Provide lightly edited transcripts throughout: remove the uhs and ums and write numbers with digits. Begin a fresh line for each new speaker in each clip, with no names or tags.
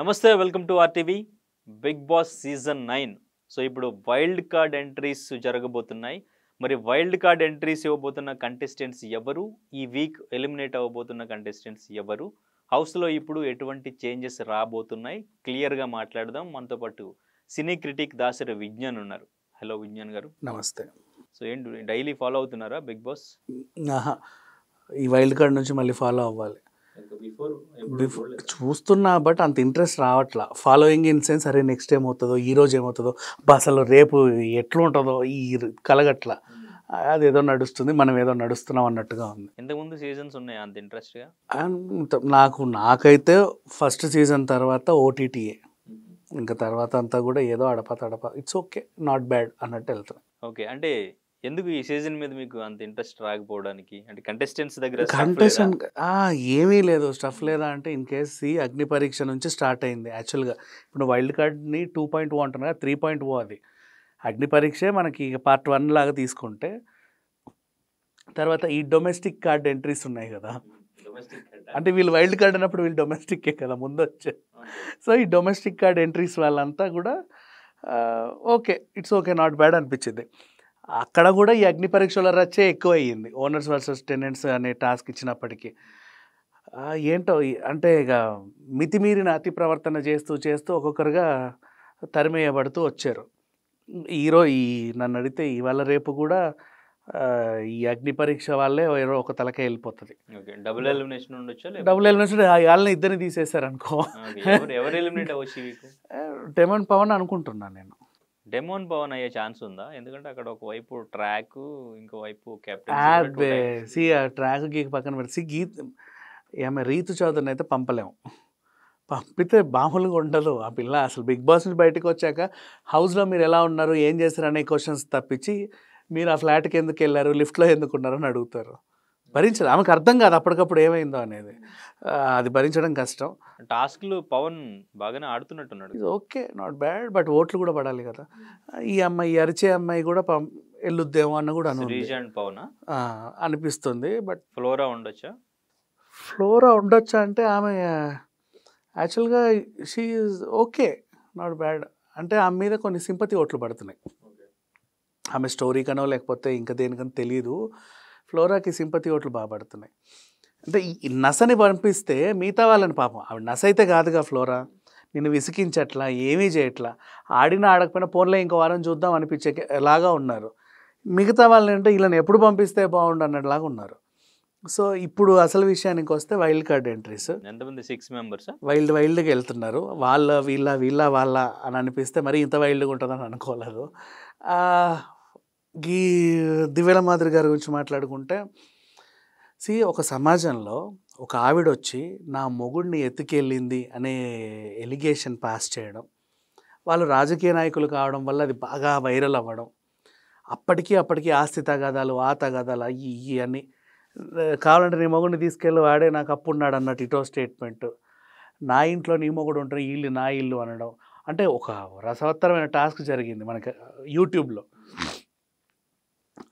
నమస్తే, welcome to RTV. Bigg Boss season 9. So ఇప్పుడు wild card entries జరగబోతున్నాయి. మరి వైల్డ్ కార్డ్ ఎంట్రీస్ ఇవ్వబోతున్న కంటెస్టెంట్స్ ఎవరు, ఈ వీక్ ఎలిమినేట్ అవ్వబోతున్న కంటెస్టెంట్స్ ఎవరు, హౌస్లో ఇప్పుడు ఎటువంటి చేంజెస్ రాబోతున్నాయి, క్లియర్గా మాట్లాడదాం. మనతో పాటు సినీ క్రిటిక్ దాసరి విజ్ఞాన్ ఉన్నారు. హలో విజ్ఞాన్ గారు.
నమస్తే.
సో ఏంటి డైలీ ఫాలో అవుతున్నారా బిగ్ బాస్?
ఈ వైల్డ్ కార్డ్ నుంచి మళ్ళీ ఫాలో అవ్వాలి. చూస్తున్నా, బట్ అంత ఇంట్రెస్ట్ రావట్లా. ఫాలోయింగ్ ఇన్ సెన్స్, అరే నెక్స్ట్ ఏమవుతుందో, ఈరోజు ఏమవుతుందో, అసలు రేపు ఎట్లుంటుందో ఈ కలగట్ల. అదేదో నడుస్తుంది, మనం ఏదో నడుస్తున్నాం అన్నట్టుగా ఉంది.
ఇంతకుముందు సీజన్స్ ఉన్నాయి అంత ఇంట్రెస్ట్గా?
నాకైతే ఫస్ట్ సీజన్ తర్వాత ఓటీటీఏ, ఇంకా తర్వాత అంతా కూడా ఏదో అడప తడప, ఇట్స్ ఓకే, నాట్ బ్యాడ్ అన్నట్టు వెళ్తాం.
ఓకే, అంటే ఎందుకు ఈ సీజన్ మీద మీకు అంత ఇంట్రెస్ట్ రాకపోవడానికి? అంటే కంటెస్టెంట్స్ దగ్గర
ఏమీ లేదు, స్టఫ్ లేదా అంటే ఇన్ కేస్ అగ్ని పరీక్ష నుంచి స్టార్ట్ అయింది. యాక్చువల్గా ఇప్పుడు వైల్డ్ కార్డ్ని 2.0 అంటున్నా, 3.0 అది. అగ్ని పరీక్షే మనకి పార్ట్ 1 లాగా తీసుకుంటే, తర్వాత ఈ డొమెస్టిక్ కార్డ్ ఎంట్రీస్ ఉన్నాయి కదా, అంటే వీళ్ళు వైల్డ్ కార్డ్ అన్నప్పుడు వీళ్ళు డొమెస్టిక్కే కదా ముందు వచ్చే. సో ఈ డొమెస్టిక్ కార్డ్ ఎంట్రీస్ వాళ్ళంతా కూడా okay, it's okay, not bad అనిపించింది. అక్కడ కూడా ఈ అగ్ని పరీక్షల రచ్చే ఎక్కువ అయ్యింది, ఓనర్స్ వర్సెస్ టెనెంట్స్ అనే టాస్క్ ఇచ్చినప్పటికీ. ఏంటో అంటే ఇక మితిమీరిన అతి ప్రవర్తన చేస్తూ ఒక్కొక్కరుగా తరిమేయబడుతూ వచ్చారు. ఈ నన్ను అడిగితే ఇవాళ రేపు కూడా ఈ అగ్ని పరీక్ష వాళ్ళే ఒక తలకే వెళ్ళిపోతుంది.
డబుల్ ఎలిమినేషన్ ఉండొచ్చు.
వాళ్ళని ఇద్దరిని తీసేశారు అనుకో. డెమన్ పవన్ అనుకుంటున్నాను నేను.
డెమోన్ పవన్ అయ్యే ఛాన్స్ ఉందా? ఎందుకంటే అక్కడ ఒకవైపు ట్రాక్, ఇంకోవైపు కెప్టెన్.
ట్రాక్ గీక్ పక్కన పెట్టి ఏమే రీతు చౌదరిని అయితే పంపలేము. పంపితే మామూలుగా ఉండదు ఆ పిల్ల. అసలు బిగ్ బాస్ నుంచి బయటకు వచ్చాక హౌస్లో మీరు ఎలా ఉన్నారు, ఏం చేశారు అనే క్వశ్చన్స్ తప్పించి, మీరు ఆ ఫ్లాట్కి ఎందుకు వెళ్ళారు, లిఫ్ట్లో ఎందుకు ఉన్నారు అని అడుగుతారు. భరించదు, ఆమెకు అర్థం కాదు అప్పటికప్పుడు ఏమైందో అనేది. అది భరించడం కష్టం.
టాస్క్లు పవన్ బాగానే ఆడుతున్నట్టున్నాడు.
ఇది ఓకే, నాట్ బ్యాడ్, బట్ ఓట్లు కూడా పడాలి కదా. ఈ అమ్మాయి, అరిచే అమ్మాయి కూడా వెళ్ళొద్దేమో అన్న కూడా అనిపిస్తుంది. బట్
ఫ్లోరా
ఉండొచ్చా అంటే ఆమె యాక్చువల్గా she is okay, not bad. అంటే ఆమె మీద కొన్ని సింపతి ఓట్లు పడుతున్నాయి. ఆమె స్టోరీకనో లేకపోతే ఇంకా దేనికనో తెలియదు, ఫ్లోరాకి సింపతి ఓట్లు బాగా పడుతున్నాయి. అంటే ఈ నసని పంపిస్తే మిగతా వాళ్ళని, పాపం ఆవిడ నస అయితే కాదుగా ఫ్లోరా, నిన్ను విసికించట్లా, ఏమీ చేయట్లా, ఆడినా ఆడకపోయినా ఫోన్లో ఇంకో వారం చూద్దాం అనిపించే లాగా ఉన్నారు. మిగతా వాళ్ళని అంటే వీళ్ళని ఎప్పుడు పంపిస్తే బాగుండు అన్నట్లాగా ఉన్నారు. సో ఇప్పుడు అసలు విషయానికి వస్తే వైల్డ్ కార్డ్ ఎంట్రీస్
ఎంతమంది? 6 మెంబర్స్
వైల్డ్కి వెళ్తున్నారు. వీళ్ళ అని అనిపిస్తే మరి ఇంత వైల్డ్గా ఉంటుందని అనుకోలేదు. ఈ దివ్యల మాదిరి గారి గురించి మాట్లాడుకుంటే, ఒక సమాజంలో ఒక ఆవిడ వచ్చి నా మొగుడిని ఎత్తుకెళ్ళింది అనే ఎలిగేషన్ పాస్ చేయడం, వాళ్ళు రాజకీయ నాయకులు కావడం వల్ల అది బాగా వైరల్ అవ్వడం, అప్పటికి ఆస్తి తగాదాలు, ఆ తగాదాలు అయ్యి అని, కావాలంటే నీ మొగుడిని తీసుకెళ్ళి వాడే నాకు అప్పున్నాడు అన్నట్టు ఇటో స్టేట్మెంట్, నా ఇంట్లో నీ మొగుడు ఉంటారు, ఈ ఇల్లు నా ఇల్లు అనడం. అంటే ఒక రసవత్తరమైన టాస్క్ జరిగింది మనకి యూట్యూబ్లో.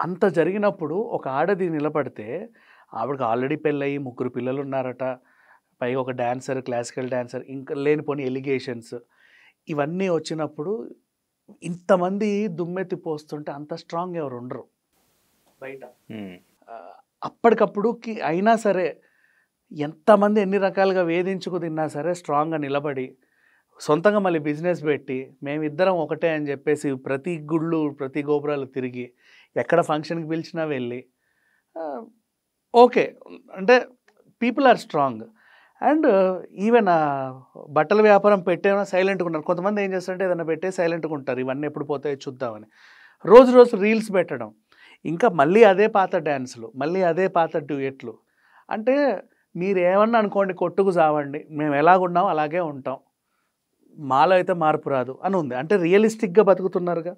అంత జరిగినప్పుడు ఒక ఆడది నిలబడితే, ఆవిడకి ఆల్రెడీ పెళ్ళయి 3 పిల్లలు ఉన్నారట, పైగా ఒక డాన్సర్, క్లాసికల్ డాన్సర్, ఇంకా లేనిపోని ఎలిగేషన్స్, ఇవన్నీ వచ్చినప్పుడు ఇంతమంది దుమ్మెత్తి పోస్తుంటే అంత స్ట్రాంగ్ ఎవరు ఉండరు బయట. అప్పటికప్పుడుకి అయినా సరే, ఎంతమంది ఎన్ని రకాలుగా వేధించుకు తిన్నా సరే స్ట్రాంగ్గా నిలబడి, సొంతంగా మళ్ళీ బిజినెస్ పెట్టి, మేమిద్దరం ఒకటే అని చెప్పేసి ప్రతి గుళ్ళు, ప్రతి గోపురాలు తిరిగి, ఎక్కడ ఫంక్షన్కి పిలిచినా వెళ్ళి, ఓకే అంటే people are strong. And even బట్టల వ్యాపారం పెట్టేమైనా సైలెంట్గా ఉన్నారు. కొంతమంది ఏం చేస్తారంటే ఏదైనా పెట్టే సైలెంట్గా ఉంటారు, ఇవన్నీ ఎప్పుడు పోతాయో చూద్దామని. రోజు రీల్స్ పెట్టడం, ఇంకా మళ్ళీ అదే పాత డ్యాన్సులు, మళ్ళీ అదే పాత డ్యూయెట్లు. అంటే మీరు ఏమన్నా అనుకోండి, కొట్టుకు చావండి, మేము ఎలాగున్నాం అలాగే ఉంటాం, మాలో అయితే మార్పు రాదు అని ఉంది. అంటే రియలిస్టిక్గా బతుకుతున్నారుగా,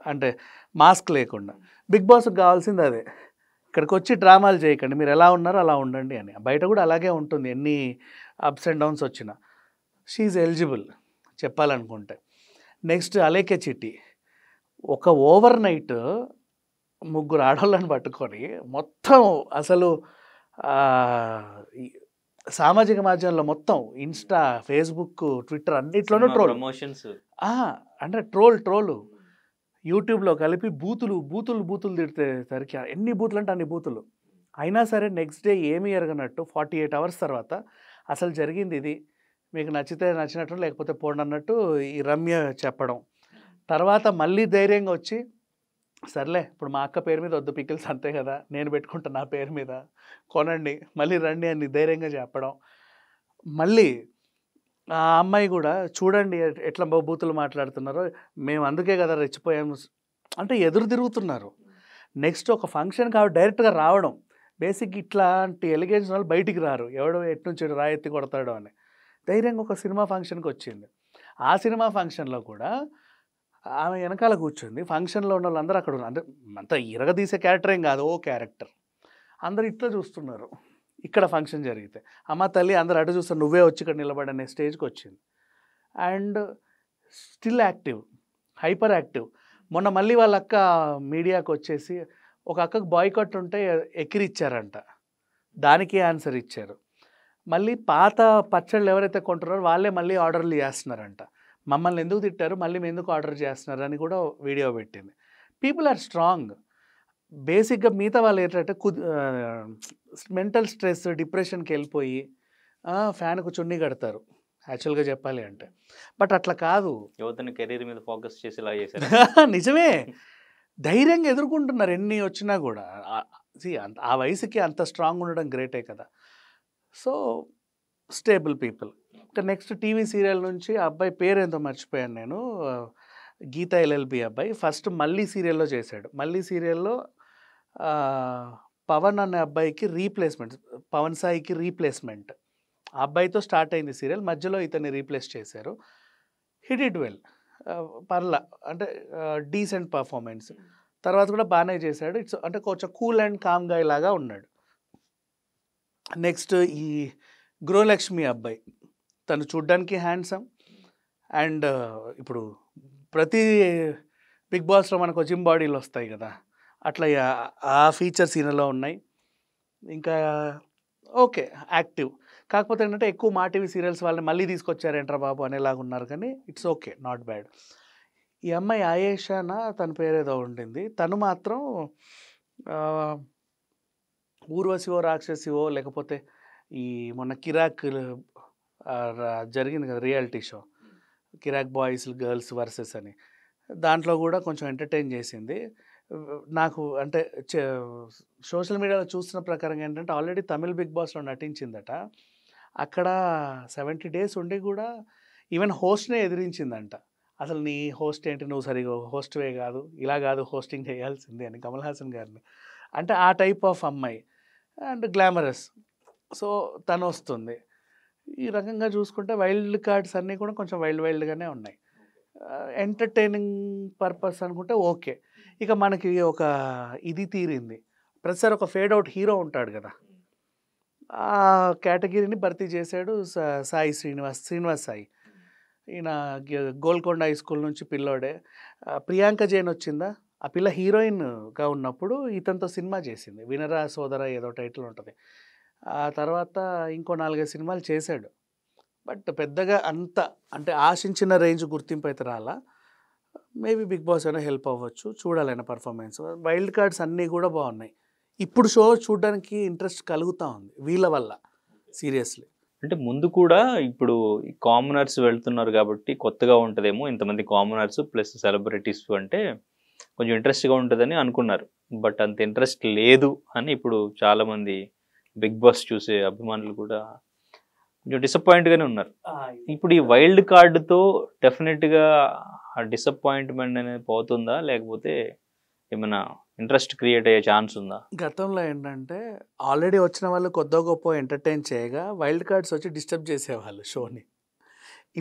అంటే మాస్క్ లేకుండా. బిగ్ బాస్కి కావాల్సింది అదే, ఇక్కడికి వచ్చి డ్రామాలు చేయకండి, మీరు ఎలా ఉన్నారో అలా ఉండండి అని. బయట కూడా అలాగే ఉంటుంది, ఎన్ని అప్స్ అండ్ డౌన్స్ వచ్చినా. షీఈ్ ఎలిజిబుల్ చెప్పాలనుకుంటే. నెక్స్ట్ అలేకే చిట్టి, ఒక ఓవర్ నైట్ 3 ఆడవాళ్ళని పట్టుకొని మొత్తం అసలు సామాజిక మాధ్యమంలో మొత్తం ఇన్స్టా, ఫేస్బుక్, ట్విట్టర్ అన్నిట్లోనూ ట్రోల్.
ప్రమోషన్స్.
అంటే ట్రోలు యూట్యూబ్లో కలిపి బూతులు తిడితేసరికి ఎన్ని బూతులు అంటే అన్ని బూతులు. అయినా సరే నెక్స్ట్ డే ఏమీ ఎరగనట్టు 48 అవర్స్ తర్వాత అసలు జరిగింది ఇది, మీకు నచ్చితే నచ్చినట్టు లేకపోతే పోండి అన్నట్టు ఈ రమ్య చెప్పడం. తర్వాత మళ్ళీ ధైర్యంగా వచ్చి సర్లే ఇప్పుడు మా అక్క పేరు మీద వద్దు పికిల్స్ అంతే కదా, నేను పెట్టుకుంటా నా పేరు మీద, కొనండి మళ్ళీ రండి అని ధైర్యంగా చెప్పడం. మళ్ళీ ఆ అమ్మాయి కూడా చూడండి ఎట్లా బూతులు మాట్లాడుతున్నారో, మేము అందుకే కదా రెచ్చిపోయాము అంటే ఎదురు తిరుగుతున్నారు. నెక్స్ట్ ఒక ఫంక్షన్ కాబట్టి డైరెక్ట్గా రావడం. బేసిక్ ఇట్లాంటి ఎలిగేషన్ వాళ్ళు బయటికి రారు, ఎవడో ఎట్నుంచి రాయెత్తి కొడతాడో అని. ధైర్యంగా ఒక సినిమా ఫంక్షన్కి వచ్చింది. ఆ సినిమా ఫంక్షన్లో కూడా ఆమె వెనకాల కూర్చుంది. ఫంక్షన్లో ఉన్న వాళ్ళందరూ అక్కడ ఉన్నారు. అంటే అంత ఇరగదీసే క్యారెక్టర్ ఏం కాదు, ఓ క్యారెక్టర్. అందరు ఇట్లా చూస్తున్నారు. ఇక్కడ ఫంక్షన్ జరిగితే అమ్మ తల్లి అందరు అటు చూస్తారు, నువ్వే వచ్చి ఇక్కడ నిలబడనే స్టేజ్కి వచ్చింది. And still active, hyper active. మొన్న మళ్ళీ వాళ్ళ అక్క మీడియాకి వచ్చేసి ఒక అక్కకు బాయ్కాట్ ఉంటే ఎక్కిరిచ్చారంట, దానికి ఆన్సర్ ఇచ్చారు. మళ్ళీ పాత పచ్చళ్ళు ఎవరైతే కొంటున్నారో వాళ్ళే మళ్ళీ ఆర్డర్లు చేస్తున్నారంట. మమ్మల్ని ఎందుకు తిట్టారు, మళ్ళీ మేము ఎందుకు ఆర్డర్ చేస్తున్నారు అని కూడా వీడియో పెట్టింది. People are strong. బేసిక్గా మిగతా వాళ్ళు ఏంటంటే మెంటల్ స్ట్రెస్, డిప్రెషన్కి వెళ్ళిపోయి ఫ్యాన్కు చున్నీ కడతారు యాక్చువల్గా చెప్పాలి అంటే. బట్ అట్లా కాదు,
యువతని కెరీర్ మీద ఫోకస్ చేసేలా చేశారు.
నిజమే. ధైర్యంగా ఎదుర్కొంటున్నారు ఎన్ని వచ్చినా కూడా. ఆ వయసుకి అంత స్ట్రాంగ్ ఉండడం గ్రేటే కదా. So stable people. ఇంకా నెక్స్ట్ టీవీ సీరియల్ నుంచి ఆ అబ్బాయి పేరు ఎంతో మర్చిపోయాను నేను, గీతా ఎల్ఎల్బి అబ్బాయి. ఫస్ట్ మళ్ళీ సీరియల్లో చేశాడు. మళ్ళీ సీరియల్లో పవన్ అనే అబ్బాయికి రీప్లేస్మెంట్, పవన్ సాయికి రీప్లేస్మెంట్. ఆ అబ్బాయితో స్టార్ట్ అయింది సీరియల్, మధ్యలో ఇతన్ని రీప్లేస్ చేశారు. హి డిడ్ వెల్, పర్లా అంటే డీసెంట్ పర్ఫార్మెన్స్. తర్వాత కూడా బాగానే చేశాడు. ఇట్స్ అంటే కొంచెం కూల్ అండ్ కామ్ గా ఇలాగా ఉన్నాడు. నెక్స్ట్ ఈ గృహలక్ష్మి అబ్బాయి, తను చూడ్డానికి హ్యాండ్సమ్. అండ్ ఇప్పుడు ప్రతి బిగ్ బాస్లో మనకు జిమ్ బాడీలు వస్తాయి కదా, అట్లా ఆ ఫీచర్స్ ఈయనలో ఉన్నాయి. ఇంకా ఓకే యాక్టివ్. కాకపోతే ఏంటంటే ఎక్కువ మా టీవీ సీరియల్స్ వాళ్ళని మళ్ళీ తీసుకొచ్చారేంట్రా బాబు అనేలాగా ఉన్నారు, కానీ ఇట్స్ ఓకే, నాట్ బ్యాడ్. ఈ అమ్మాయి ఆయేషానా తన పేరు ఏదో ఉండింది, తను మాత్రం ఊర్వశివో రాక్షసివో లేకపోతే ఈ మొన్న కిరాక్ జరిగింది కదా reality show, Kiraak boys girls versus అని, దాంట్లో కూడా కొంచెం ఎంటర్టైన్ చేసింది. నాకు అంటే సోషల్ మీడియాలో చూస్తున్న ప్రకారం ఏంటంటే ఆల్రెడీ తమిళ్ బిగ్ బాస్లో నటించిందట. అక్కడ 70 days ఉండి కూడా ఈవెన్ హోస్ట్నే ఎదిరించిందంట. అసలు నీ హోస్ట్ ఏంటి, నువ్వు సరిగా హోస్ట్వే కాదు, ఇలా కాదు హోస్టింగ్ చేయాల్సిందే అని కమల్ హాసన్ గారిని. అంటే ఆ టైప్ ఆఫ్ అమ్మాయి అండ్ గ్లామరస్. సో తను వస్తుంది. ఈ రకంగా చూసుకుంటే వైల్డ్ కార్డ్స్ అన్నీ కూడా కొంచెం వైల్డ్గానే ఉన్నాయి. ఎంటర్టైనింగ్ పర్పస్ అనుకుంటే ఓకే. ఇక మనకి ఒక ఇది తీరింది, ప్రతిసారి ఒక ఫేడ్ అవుట్ హీరో ఉంటాడు కదా, ఆ కేటగిరీని భర్తీ చేశాడు సాయి శ్రీనివాస్ సాయి. ఈయన గోల్కొండ హై స్కూల్ నుంచి పిల్లోడే. ప్రియాంక జైన్ వచ్చిందా, ఆ పిల్ల హీరోయిన్గా ఉన్నప్పుడు ఇతనితో సినిమా చేసింది, వినరా సోదర ఏదో టైటిల్ ఉంటుంది. ఆ తర్వాత ఇంకో 4-5 సినిమాలు చేశాడు. బట్ పెద్దగా అంత అంటే ఆశించిన రేంజ్ గుర్తింపు అయితే రాలా. మేబీ బిగ్ బాస్ అయినా హెల్ప్ అవ్వచ్చు, చూడాలైన పర్ఫార్మెన్స్. వైల్డ్ కార్డ్స్ అన్నీ కూడా బాగున్నాయి. ఇప్పుడు షో చూడడానికి ఇంట్రెస్ట్ కలుగుతూ ఉంది వీళ్ళ వల్ల సీరియస్లీ.
అంటే ముందు కూడా ఇప్పుడు కామనర్స్ వెళ్తున్నారు కాబట్టి కొత్తగా ఉంటుందేమో, ఇంతమంది కామనర్స్ ప్లస్ సెలబ్రిటీస్ అంటే కొంచెం ఇంట్రెస్ట్గా ఉంటుందని అనుకున్నారు. బట్ అంత ఇంట్రెస్ట్ లేదు అని ఇప్పుడు చాలామంది బిగ్ బాస్ చూసే అభిమానులు కూడా కొంచెం డిసప్పాయింట్గానే ఉన్నారు. ఇప్పుడు ఈ వైల్డ్ కార్డుతో డెఫినెట్గా ఆ డిసప్పాయింట్మెంట్ అనేది పోతుందా, లేకపోతే ఏమైనా ఇంట్రెస్ట్ క్రియేట్ అయ్యే ఛాన్స్ ఉందా?
గతంలో ఏంటంటే ఆల్రెడీ వచ్చిన వాళ్ళు కొద్ది గొప్ప ఎంటర్టైన్ చేయగా వైల్డ్ కార్డ్స్ వచ్చి డిస్టర్బ్ చేసేవాళ్ళు షోని.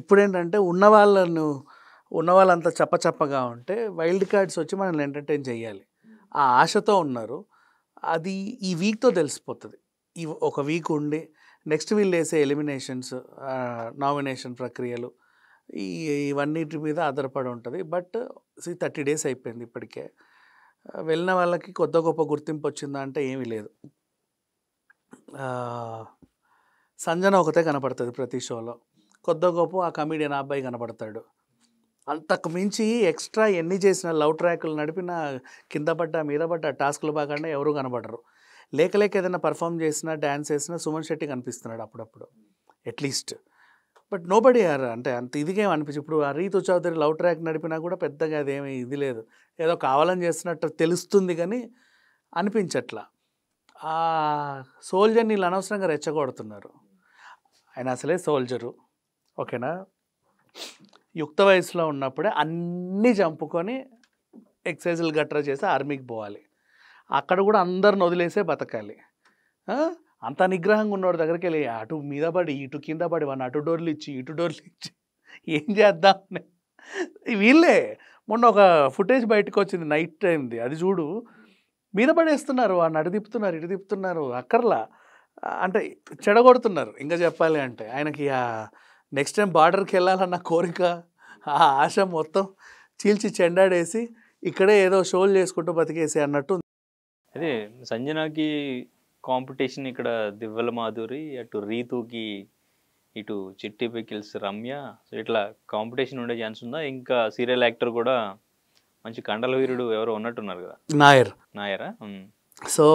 ఇప్పుడు ఏంటంటే ఉన్న వాళ్ళంతా చప్పగా ఉంటే వైల్డ్ కార్డ్స్ వచ్చి మనల్ని ఎంటర్టైన్ చేయాలి, ఆ ఆశతో ఉన్నారు. అది ఈ వీక్తో తెలిసిపోతుంది. ఈ ఒక వీక్ ఉండి నెక్స్ట్ వీళ్ళు వేసే ఎలిమినేషన్స్, నామినేషన్ ప్రక్రియలు, ఇవన్నిటి మీద ఆధారపడి ఉంటుంది. బట్ 30 days అయిపోయింది ఇప్పటికే. వెళ్ళిన వాళ్ళకి కొద్ది గొప్ప గుర్తింపు వచ్చిందా అంటే ఏమీ లేదు. సంజన ఒకతే కనపడుతుంది ప్రతి షోలో, కొద్ది గొప్ప ఆ కమీడియన్ అబ్బాయి కనపడతాడు. అంతకు మించి ఎక్స్ట్రా ఎన్ని చేసినా లవ్ ట్రాక్లు నడిపినా కింద పడ్డా మీద పడ్డా టాస్క్లు బాగానే ఎవరు కనపడరు. లేక ఏదైనా పర్ఫామ్ చేసినా డ్యాన్స్ చేసినా సుమన్ శెట్టి కనిపిస్తున్నాడు అప్పుడప్పుడు అట్లీస్ట్. బట్ నోబడి ఆర్ అంటే అంత ఇదిగా అనిపించి ఇప్పుడు ఆ రీతు చౌదరి లవ్ ట్రాక్ నడిపినా కూడా పెద్దగా అదేమీ ఇది లేదు, ఏదో కావాలని చేస్తున్నట్టు తెలుస్తుంది కానీ అనిపించట్లా. ఆ సోల్జర్ని వీళ్ళు అనవసరంగా రెచ్చగొడుతున్నారు. ఆయన అసలే సోల్జరు, ఓకేనా, యుక్త వయసులో ఉన్నప్పుడే అన్నీ చంపుకొని ఎక్సర్సైజులు గట్రా చేసి ఆర్మీకి పోవాలి. అక్కడ కూడా అందరిని వదిలేసే బతకాలి. అంత నిగ్రహంగా ఉన్నవాడి దగ్గరికి వెళ్ళి అటు మీద పడి ఇటు కింద పడి వాడిని అటు డోర్లు ఇచ్చి ఇటు డోర్లు ఇచ్చి ఏం చేద్దామని వీళ్ళే. మొన్న ఒక ఫుటేజ్ బయటకు వచ్చింది నైట్ టైంది, అది చూడు, మీద పడేస్తున్నారు, వాడిని అటు తిప్పుతున్నారు ఇటు తిప్పుతున్నారు, అక్కర్లా అంటే చెడగొడుతున్నారు. ఇంకా చెప్పాలి అంటే ఆయనకి ఆ నెక్స్ట్ టైం బార్డర్కి వెళ్ళాలన్న కోరిక, ఆ ఆశ మొత్తం చీల్చి చెండాడేసి ఇక్కడే ఏదో షోలు చేసుకుంటూ బతికేసి అన్నట్టు.
అదే సంజనాకి కాంపిటీషన్ ఇక్కడ దివ్వెల మాధురి, అటు రీతుకి ఇటు చిట్టి పికిల్స్ రమ్య. సో ఇట్లా కాంపిటీషన్ ఉండే ఛాన్స్ ఉందా? ఇంకా సీరియల్ యాక్టర్ కూడా మంచి కండల వీరుడు ఎవరో ఉన్నట్టున్నారు కదా, నాయరా.
సో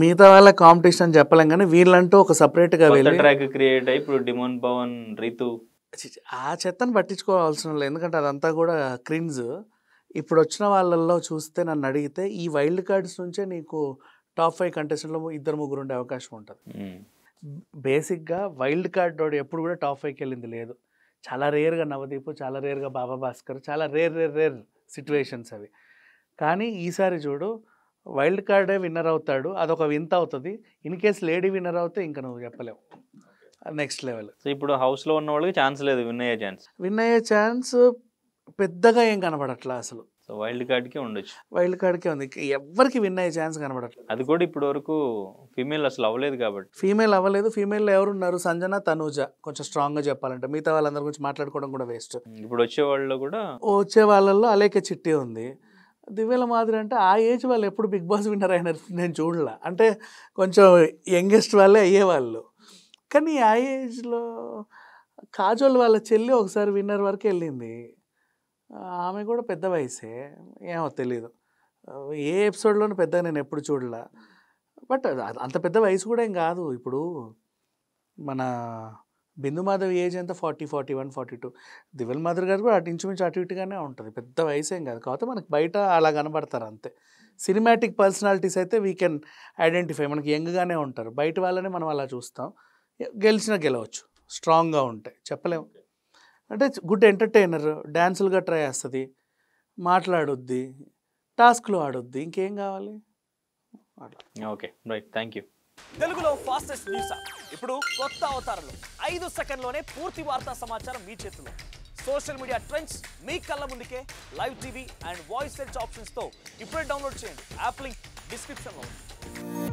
మిగతా వాళ్ళ కాంపిటీషన్ అని చెప్పలేం కానీ వీళ్ళంటూ ఒక సపరేట్గా వెళ్ళి
ట్రాక్ క్రియేట్ అయ్యి ఇప్పుడు డిమోన్ పవన్ రీతు
ఆ చెత్తను పట్టించుకోవాల్సిన లేదు, ఎందుకంటే అదంతా కూడా క్రిన్స్. ఇప్పుడు వచ్చిన వాళ్ళల్లో చూస్తే నన్ను అడిగితే ఈ వైల్డ్ కార్డ్స్ నుంచే నీకు టాప్ 5 కంటెస్టెంట్లో 2-3 ఉండే అవకాశం ఉంటుంది. బేసిక్గా వైల్డ్ కార్డ్ వాడు ఎప్పుడు కూడా టాప్ 5కి వెళ్ళింది లేదు. చాలా రేర్గా నవదీప్, చాలా రేర్గా బాబా భాస్కర్, చాలా రేర్ సిచ్యువేషన్స్ అవి. కానీ ఈసారి చూడు వైల్డ్ కార్డే విన్నర్ అవుతాడు, అదొక వింత అవుతుంది. ఇన్ కేస్ లేడీ విన్నర్ అవుతే ఇంకా నువ్వు చెప్పలేవు, నెక్స్ట్ లెవెల్.
సో ఇప్పుడు హౌస్లో ఉన్న వాళ్ళకి ఛాన్స్ లేదు, విన్ అయ్యే ఛాన్స్
పెద్దగా ఏం కనబడట్లా అసలు.
సో వైల్డ్ కార్డ్కే ఉండొచ్చు,
వైల్డ్ కార్డ్కే ఉంది, ఎవరికి విన్ అయ్యే ఛాన్స్ కనబడట్లేదు.
అది కూడా ఇప్పుడు వరకు ఫీమేల్ అసలు అవ్వలేదు కాబట్టి.
ఫీమేల్ అవ్వలేదు. ఫీమేల్లో ఎవరున్నారు? సంజన, తనూజ కొంచెం స్ట్రాంగ్గా చెప్పాలంటే, మిగతా వాళ్ళందరి గురించి మాట్లాడుకోవడం కూడా వేస్ట్.
ఇప్పుడు వచ్చే వాళ్ళలో కూడా
వచ్చే వాళ్ళల్లో అలేక చిట్టి ఉంది. దివ్యల మాదిరి అంటే ఆ ఏజ్ వాళ్ళు ఎప్పుడు బిగ్ బాస్ విన్నర్ అయినారు నేను చూడలే, అంటే కొంచెం యంగెస్ట్ వాళ్ళే అయ్యేవాళ్ళు. కానీ ఆ ఏజ్లో కాజోల్ వాళ్ళ చెల్లి ఒకసారి విన్నర్ వరకు వెళ్ళింది, ఆమె కూడా పెద్ద వయసే, ఏమో తెలీదు, ఏ ఎపిసోడ్లోనూ పెద్దగా నేను ఎప్పుడు చూడలే. బట్ అంత పెద్ద వయసు కూడా ఏం కాదు. ఇప్పుడు మన బిందు మాధవి ఏజ్ ఎంత 40, 41, 42. దివ్యల మాధవి గారు కూడా అటు ఇంచుమించు అటు ఇటుగానే ఉంటుంది, పెద్ద వయసు ఏం కాదు. కాకపోతే మనకు బయట అలా కనబడతారు అంతే. సినిమాటిక్ పర్సనాలిటీస్ అయితే వీ కెన్ ఐడెంటిఫై, మనకి యంగ్గానే ఉంటారు. బయట వాళ్ళని మనం అలా చూస్తాం, గెలవచ్చు స్ట్రాంగ్గా ఉంటాయి, చెప్పలేము. అంటే గుడ్ ఎంటర్టైనర్, డ్యాన్సులుగా ట్రై చేస్తుంది, మాట్లాడుద్ది, టాస్క్లు ఆడుద్ది, ఇంకేం కావాలి.
Okay right, thank you.
తెలుగులో ఫాస్టెస్ట్ న్యూస్ ఇప్పుడు కొత్త అవతారంలో 5 సెకండ్లోనే పూర్తి వార్తా సమాచారం మీ చేతిలో. సోషల్ మీడియా ట్రెండ్స్ మీ కళ్ళ ముందుకే live TV and voice search ఆప్షన్స్తో ఇప్పుడే డౌన్లోడ్ చేయండి. యాప్ లింక్ డిస్క్రిప్షన్లో ఉంది.